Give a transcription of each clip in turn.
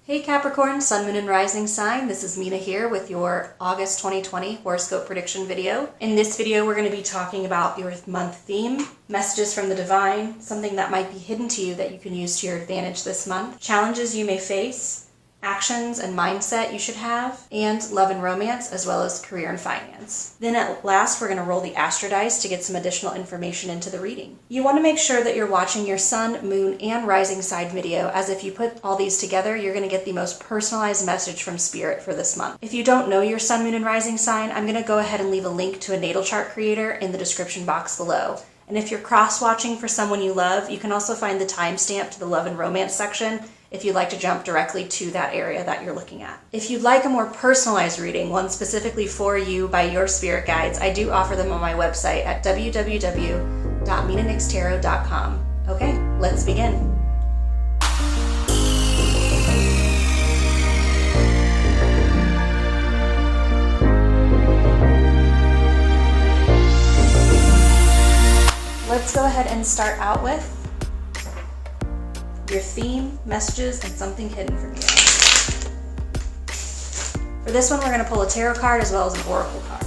Hey Capricorn, Sun, Moon, and Rising sign. This is Mina here with your August 2020 horoscope prediction video. In this video, we're going to be talking about your month theme, messages from the divine, something that might be hidden to you that you can use to your advantage this month, challenges you may face, actions and mindset you should have, and love and romance, as well as career and finance. Then at last, we're going to roll the astro dice to get some additional information into the reading. You want to make sure that you're watching your sun, moon, and rising sign video, as if you put all these together, you're going to get the most personalized message from Spirit for this month. If you don't know your sun, moon, and rising sign, I'm going to go ahead and leave a link to a natal chart creator in the description box below. And if you're cross-watching for someone you love, you can also find the timestamp to the love and romance section if you'd like to jump directly to that area that you're looking at. If you'd like a more personalized reading, one specifically for you by your spirit guides, I do offer them on my website at www.minanixtarot.com. Okay, let's begin. Let's go ahead and start out with your theme, messages, and something hidden from you. For this one, we're going to pull a tarot card as well as an oracle card.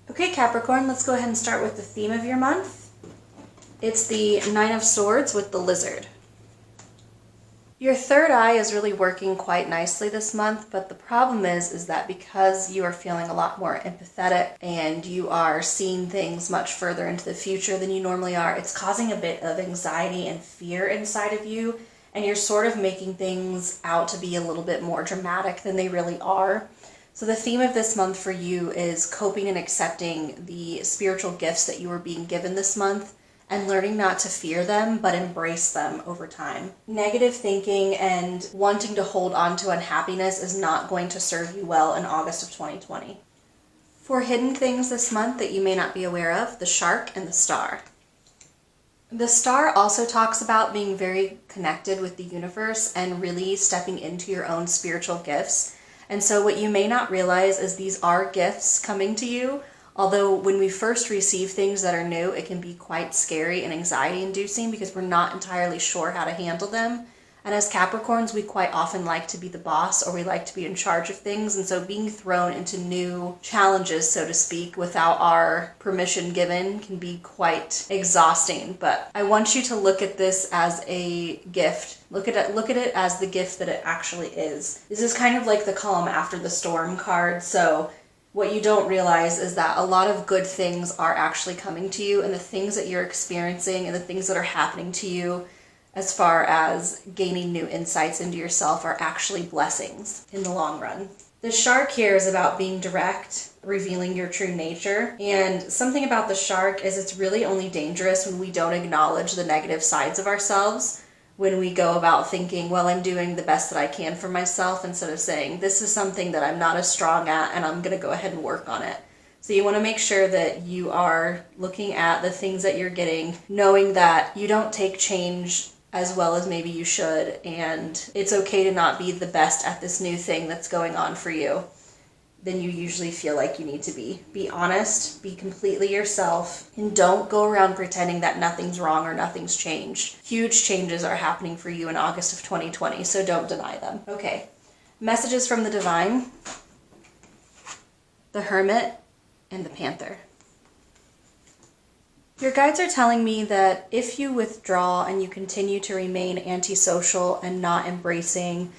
Okay, Capricorn, let's go ahead and start with the theme of your month. It's the Nine of Swords with the Lizard. Your third eye is really working quite nicely this month, but the problem is that because you are feeling a lot more empathetic and you are seeing things much further into the future than you normally are, it's causing a bit of anxiety and fear inside of you, and you're sort of making things out to be a little bit more dramatic than they really are. So the theme of this month for you is coping and accepting the spiritual gifts that you are being given this month and learning not to fear them, but embrace them over time. Negative thinking and wanting to hold on to unhappiness is not going to serve you well in August of 2020. For hidden things this month that you may not be aware of, the shark and the star. The star also talks about being very connected with the universe and really stepping into your own spiritual gifts. And so what you may not realize is these are gifts coming to you, although when we first receive things that are new, it can be quite scary and anxiety inducing because we're not entirely sure how to handle them. And as Capricorns, we quite often like to be the boss, or we like to be in charge of things. And so being thrown into new challenges, so to speak, without our permission given can be quite exhausting. But I want you to look at this as a gift. Look at it as the gift that it actually is. This is kind of like the calm after the storm card. So what you don't realize is that a lot of good things are actually coming to you, and the things that you're experiencing and the things that are happening to you as far as gaining new insights into yourself are actually blessings in the long run. The shark here is about being direct, revealing your true nature. And something about the shark is it's really only dangerous when we don't acknowledge the negative sides of ourselves, when we go about thinking, well, I'm doing the best that I can for myself, instead of saying, this is something that I'm not as strong at and I'm going to go ahead and work on it. So you want to make sure that you are looking at the things that you're getting, knowing that you don't take change as well as maybe you should, and it's okay to not be the best at this new thing that's going on for you than you usually feel like you need to be. Be honest, be completely yourself, and don't go around pretending that nothing's wrong or nothing's changed. Huge changes are happening for you in August of 2020, so don't deny them. Okay, messages from the divine, the Hermit, and the Panther. Your guides are telling me that if you withdraw and you continue to remain antisocial and not embracing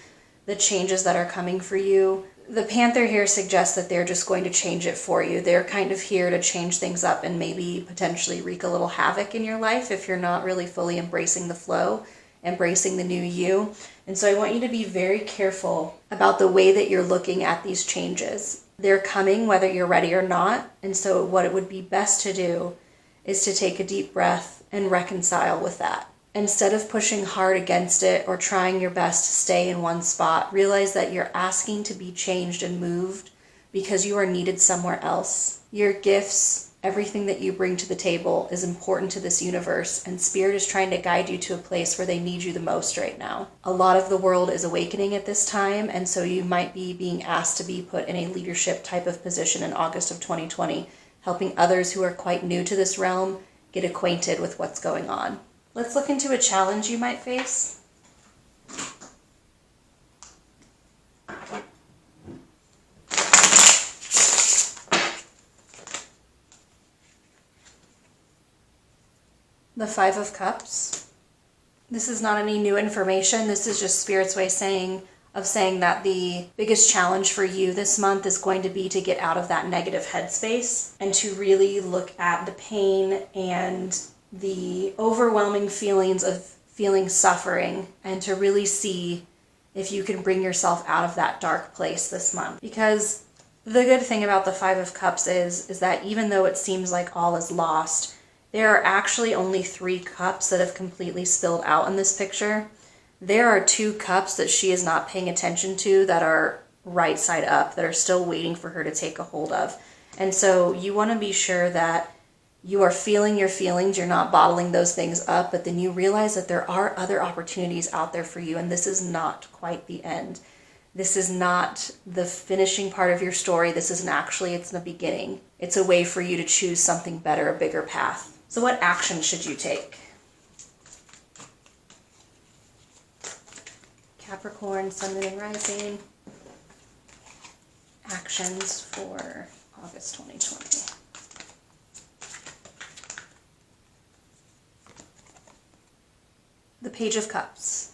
the changes that are coming for you, The Panther here suggests that they're just going to change it for you. They're kind of here to change things up and maybe potentially wreak a little havoc in your life if you're not really fully embracing the flow, embracing the new you. And so I want you to be very careful about the way that you're looking at these changes. They're coming whether you're ready or not. And so what it would be best to do is to take a deep breath and reconcile with that. Instead of pushing hard against it or trying your best to stay in one spot, realize that you're asking to be changed and moved because you are needed somewhere else. Your gifts, everything that you bring to the table is important to this universe, and Spirit is trying to guide you to a place where they need you the most right now. A lot of the world is awakening at this time, and so you might be being asked to be put in a leadership type of position in August of 2020, helping others who are quite new to this realm get acquainted with what's going on. Let's look into a challenge you might face. The Five of Cups. This is not any new information. This is just Spirit's way of saying that the biggest challenge for you this month is going to be to get out of that negative headspace and to really look at the pain and the overwhelming feelings of feeling suffering, and to really see if you can bring yourself out of that dark place this month. Because the good thing about the Five of Cups is that even though it seems like all is lost, there are actually only 3 cups that have completely spilled out in this picture. There are 2 cups that she is not paying attention to that are right side up, that are still waiting for her to take a hold of. And so you want to be sure that you are feeling your feelings, you're not bottling those things up, but then you realize that there are other opportunities out there for you, and this is not quite the end. This is not the finishing part of your story. This isn't actually, it's the beginning. It's a way for you to choose something better, a bigger path. So what action should you take? Capricorn, Sun, Moon, and Rising. Actions for August 2020. The Page of Cups.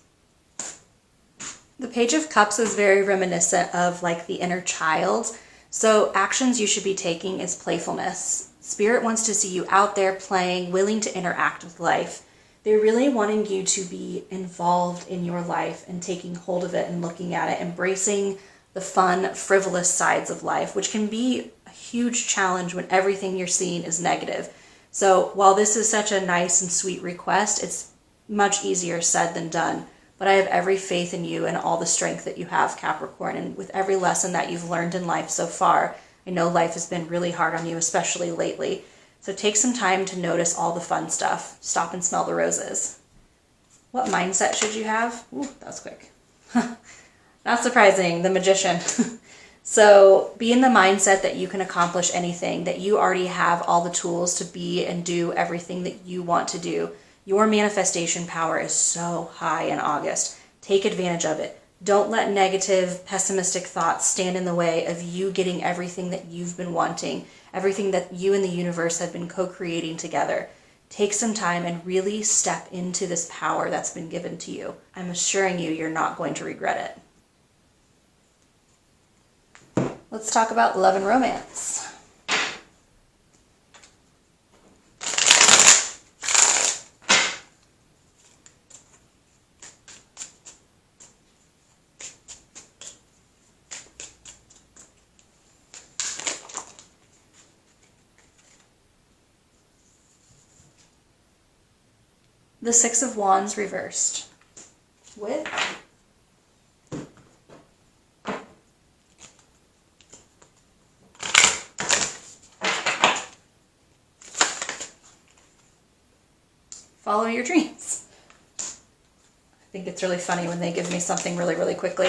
The Page of Cups is very reminiscent of like the inner child. So actions you should be taking is playfulness. Spirit wants to see you out there playing, willing to interact with life. They're really wanting you to be involved in your life and taking hold of it and looking at it, embracing the fun, frivolous sides of life, which can be a huge challenge when everything you're seeing is negative. So while this is such a nice and sweet request, it's much easier said than done. But I have every faith in you and all the strength that you have, Capricorn. And with every lesson that you've learned in life so far, I know life has been really hard on you, especially lately. So take some time to notice all the fun stuff. Stop and smell the roses. What mindset should you have? Ooh, that was quick. Not surprising, the Magician. So be in the mindset that you can accomplish anything, that you already have all the tools to be and do everything that you want to do. Your manifestation power is so high in August. Take advantage of it. Don't let negative, pessimistic thoughts stand in the way of you getting everything that you've been wanting, everything that you and the universe have been co-creating together. Take some time and really step into this power that's been given to you. I'm assuring you, you're not going to regret it. Let's talk about love and romance. The Six of Wands reversed with follow your dreams. I think it's really funny when they give me something really, really quickly.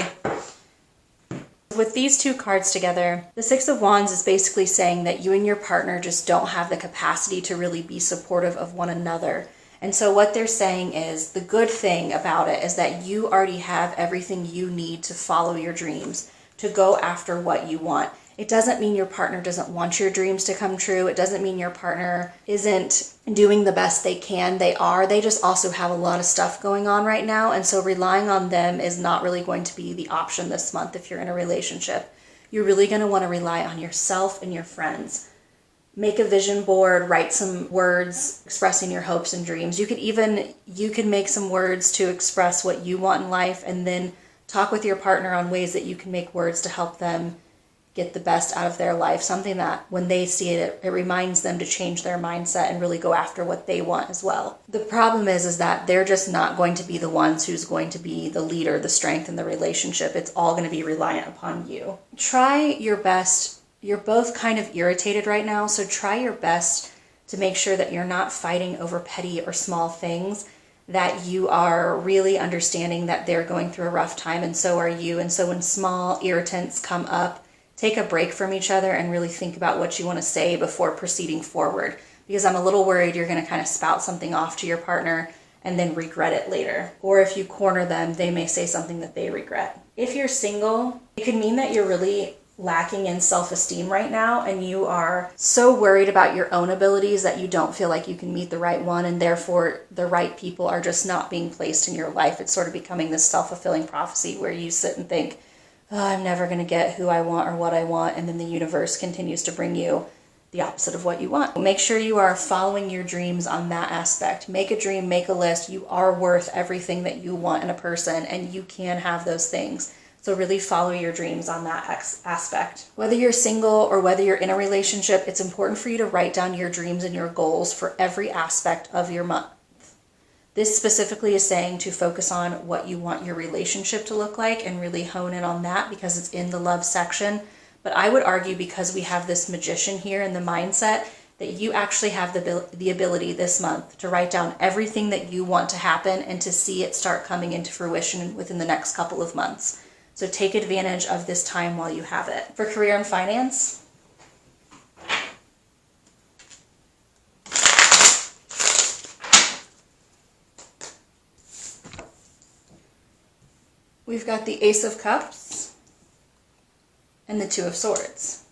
With these 2 cards together, the Six of Wands is basically saying that you and your partner just don't have the capacity to really be supportive of one another. And so what they're saying is the good thing about it is that you already have everything you need to follow your dreams, to go after what you want. It doesn't mean your partner doesn't want your dreams to come true. It doesn't mean your partner isn't doing the best they can. They are. They just also have a lot of stuff going on right now. And so relying on them is not really going to be the option this month if you're in a relationship. you're really going to want to rely on yourself and your friends. Make a vision board, write some words expressing your hopes and dreams. You could make some words to express what you want in life, and then talk with your partner on ways that you can make words to help them get the best out of their life. Something that when they see it, it reminds them to change their mindset and really go after what they want as well. The problem is that they're just not going to be the ones who's going to be the leader, the strength in the relationship. It's all going to be reliant upon you. Try your best. You're both kind of irritated right now, so try your best to make sure that you're not fighting over petty or small things, that you are really understanding that they're going through a rough time and so are you. And so when small irritants come up, take a break from each other and really think about what you want to say before proceeding forward. Because I'm a little worried you're going to kind of spout something off to your partner and then regret it later. Or if you corner them, they may say something that they regret. If you're single, it could mean that you're really lacking in self-esteem right now, and you are so worried about your own abilities that you don't feel like you can meet the right one, and therefore the right people are just not being placed in your life. It's sort of becoming this self-fulfilling prophecy where you sit and think, oh, I'm never going to get who I want or what I want, and then the universe continues to bring you the opposite of what you want. Make sure you are following your dreams on that aspect. Make a dream, make a list. You are worth everything that you want in a person, and you can have those things. So really follow your dreams on that aspect. Whether you're single or whether you're in a relationship, it's important for you to write down your dreams and your goals for every aspect of your month. This specifically is saying to focus on what you want your relationship to look like and really hone in on that, because it's in the love section. But I would argue, because we have this magician here in the mindset, that you actually have the ability this month to write down everything that you want to happen and to see it start coming into fruition within the next couple of months. So take advantage of this time while you have it. For career and finance, we've got the Ace of Cups and the Two of Swords.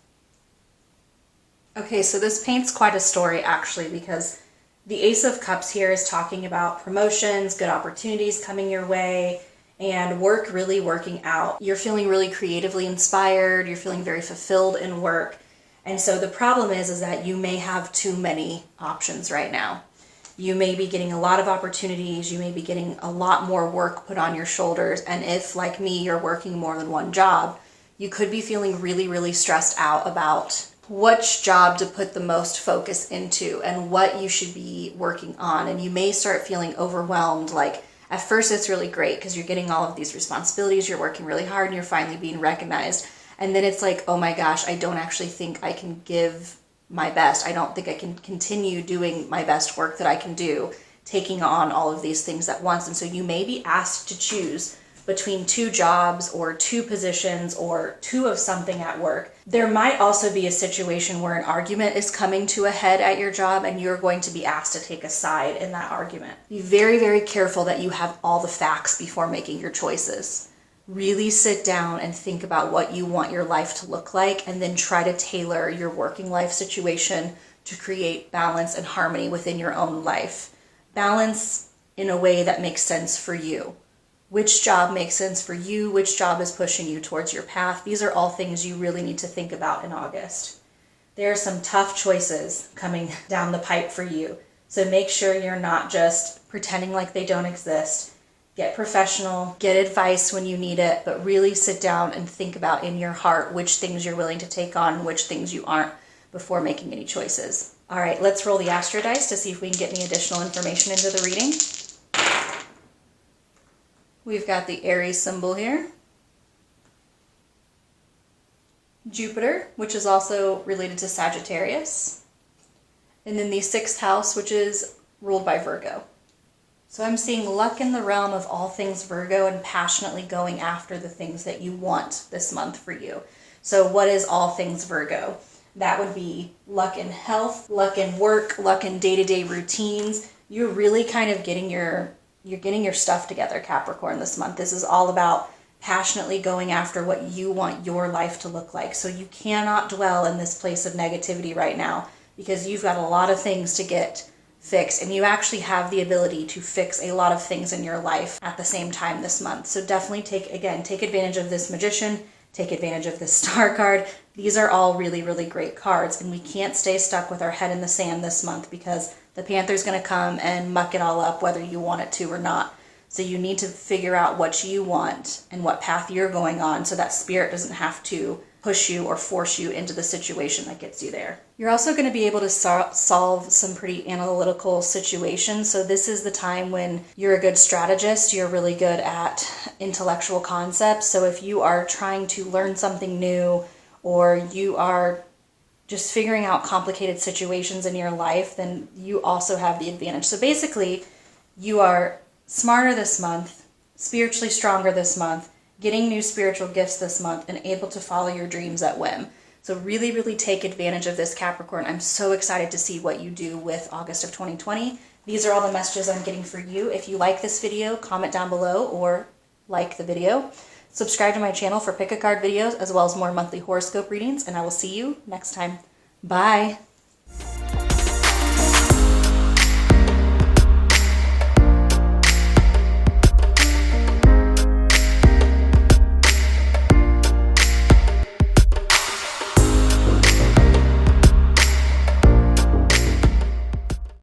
Okay, so this paints quite a story actually, because the Ace of Cups here is talking about promotions, good opportunities coming your way, and work really working out. You're feeling really creatively inspired, you're feeling very fulfilled in work. And so the problem is that you may have too many options right now. You may be getting a lot of opportunities, you may be getting a lot more work put on your shoulders, and if, like me, you're working more than one job, you could be feeling really, really stressed out about which job to put the most focus into and what you should be working on. And you may start feeling overwhelmed. Like, at first it's really great because you're getting all of these responsibilities, you're working really hard, and you're finally being recognized. And then it's like, oh my gosh, I don't actually think I can give my best. I don't think I can continue doing my best work that I can do, taking on all of these things at once. And so you may be asked to choose between two jobs or two positions or two of something at work. There might also be a situation where an argument is coming to a head at your job and you're going to be asked to take a side in that argument. Be very, very careful that you have all the facts before making your choices. Really sit down and think about what you want your life to look like, and then try to tailor your working life situation to create balance and harmony within your own life. Balance in a way that makes sense for you. Which job makes sense for you? Which job is pushing you towards your path? These are all things you really need to think about in August. There are some tough choices coming down the pipe for you. So make sure you're not just pretending like they don't exist. Get professional, get advice when you need it, but really sit down and think about in your heart which things you're willing to take on and which things you aren't before making any choices. All right, let's roll the Astro dice to see if we can get any additional information into the reading. We've got the Aries symbol here. Jupiter, which is also related to Sagittarius. And then the 6th house, which is ruled by Virgo. So I'm seeing luck in the realm of all things Virgo and passionately going after the things that you want this month for you. So what is all things Virgo? That would be luck in health, luck in work, luck in day-to-day routines. You're really kind of getting your stuff together, Capricorn, this month. This is all about passionately going after what you want your life to look like. So you cannot dwell in this place of negativity right now, because you've got a lot of things to get fixed, and you actually have the ability to fix a lot of things in your life at the same time this month. So definitely take advantage of this magician. take advantage of this Star card. These are all really, really great cards, and we can't stay stuck with our head in the sand this month because the Panther's going to come and muck it all up whether you want it to or not. So you need to figure out what you want and what path you're going on so that Spirit doesn't have to push you or force you into the situation that gets you there. You're also going to be able to solve some pretty analytical situations. So this is the time when you're a good strategist. You're really good at intellectual concepts. So if you are trying to learn something new, or you are just figuring out complicated situations in your life, then you also have the advantage. So basically, you are smarter this month, spiritually stronger this month, getting new spiritual gifts this month, and able to follow your dreams at whim. So really, really take advantage of this, Capricorn. I'm so excited to see what you do with August of 2020. These are all the messages I'm getting for you. If you like this video, comment down below or like the video. Subscribe to my channel for pick a card videos as well as more monthly horoscope readings, and I will see you next time. Bye!